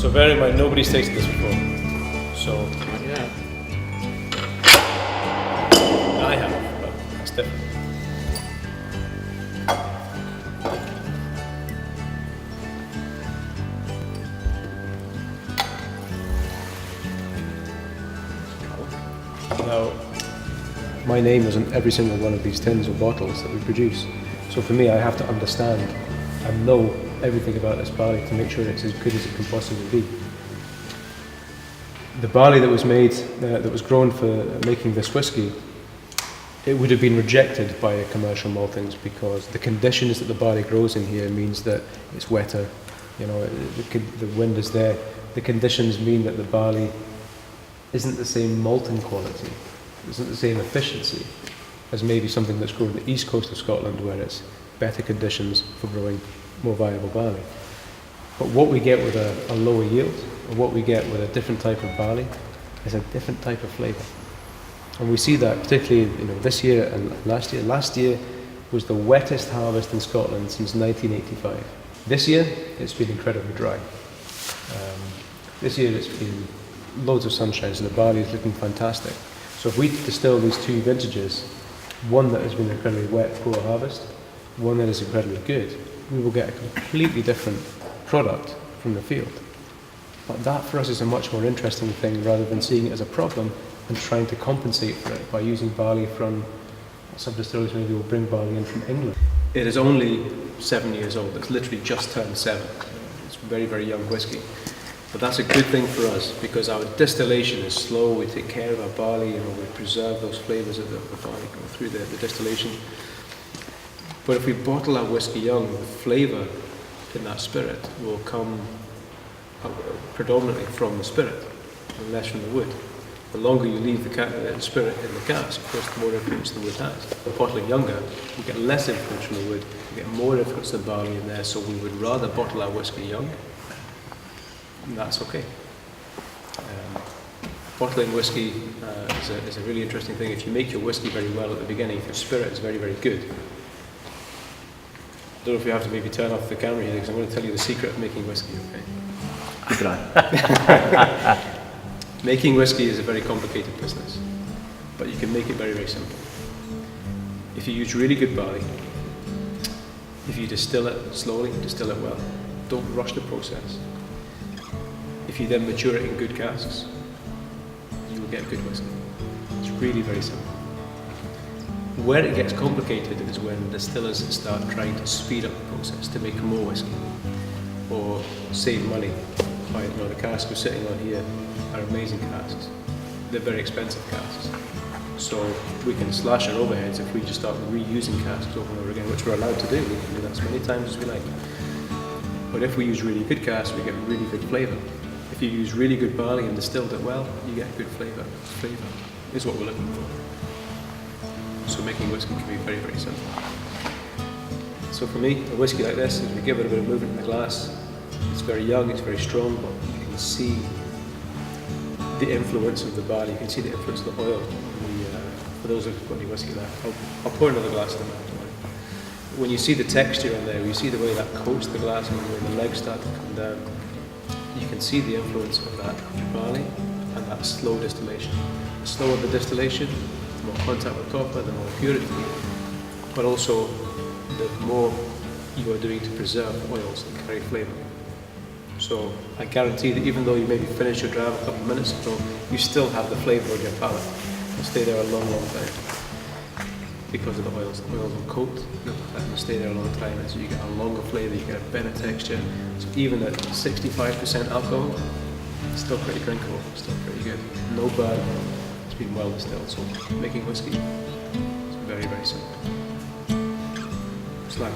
So bear in mind, nobody's tasted this before. So Yeah. I have, but that's different. Now, my name is on every single one of these tins or bottles that we produce. So for me, I have to understand and know everything about this barley to make sure it's as good as it can possibly be. The barley that was made, that was grown for making this whiskey, it would have been rejected by commercial maltings because the conditions that the barley grows in here means that it's wetter, you know, the wind is there. The conditions mean that the barley isn't the same malting quality, isn't the same efficiency as maybe something that's grown on the east coast of Scotland where it's better conditions for growing more viable barley. But what we get with a lower yield, or what we get with a different type of barley, is a different type of flavour. And we see that particularly, you know, this year and last year. Last year was the wettest harvest in Scotland since 1985. This year, it's been incredibly dry. This year it's been loads of sunshine, so the barley is looking fantastic. So if we distill these two vintages, one that has been incredibly wet, poor harvest, one that is incredibly good, we will get a completely different product from the field. But that for us is a much more interesting thing rather than seeing it as a problem and trying to compensate for it by using barley from, some distilleries maybe will bring barley in from England. It is only 7 years old, it's literally just turned 7. It's very, very young whiskey. But that's a good thing for us because our distillation is slow, we take care of our barley, you know, we preserve those flavours of the barley go through the distillation. But if we bottle our whiskey young, the flavour in that spirit will come predominantly from the spirit and less from the wood. The longer you leave the spirit in the cask, of course, the more influence the wood has. By bottling younger, we get less influence from the wood, we get more influence of the barley in there, so we would rather bottle our whiskey young. And that's okay. Bottling whiskey is a really interesting thing. If you make your whiskey very well at the beginning, if your spirit is very, very good. I don't know if you have to maybe turn off the camera here because I'm going to tell you the secret of making whiskey, okay? Keep it on. Making whiskey is a very complicated business, but you can make it very, very simple. If you use really good barley, if you distill it slowly, distill it well, don't rush the process. If you then mature it in good casks, you will get good whiskey. It's really very simple. Where it gets complicated is when distillers start trying to speed up the process to make more whiskey or save money. You know, the casks we're sitting on here are amazing casks. They're very expensive casks. So we can slash our overheads if we just start reusing casks over and over again, which we're allowed to do. We can do that as many times as we like. But if we use really good casks, we get really good flavour. If you use really good barley and distilled it well, you get good flavour. Flavour is what we're looking for. So making whiskey can be very, very simple. So for me, a whiskey like this, as we give it a bit of movement in the glass, it's very young, it's very strong, but you can see the influence of the barley, you can see the influence of the oil. For those who've got any whiskey left, I'll pour another glass of them out. When you see the texture on there, you see the way that coats the glass and the way the legs start to come down, you can see the influence of that barley and that slow distillation. The slower the distillation, the more contact with copper, the more purity, but also the more you are doing to preserve oils that carry flavour. So I guarantee that even though you maybe finish your dram a couple of minutes ago, you still have the flavour on your palate. It'll stay there a long, long time because of the oils. The oils will coat, and will stay there a long time, and so you get a longer flavour, you get a better texture. So even at 65% alcohol, it's still pretty drinkable, still pretty good. No burn, it's been well distilled. So making whiskey is very, very simple. Slide.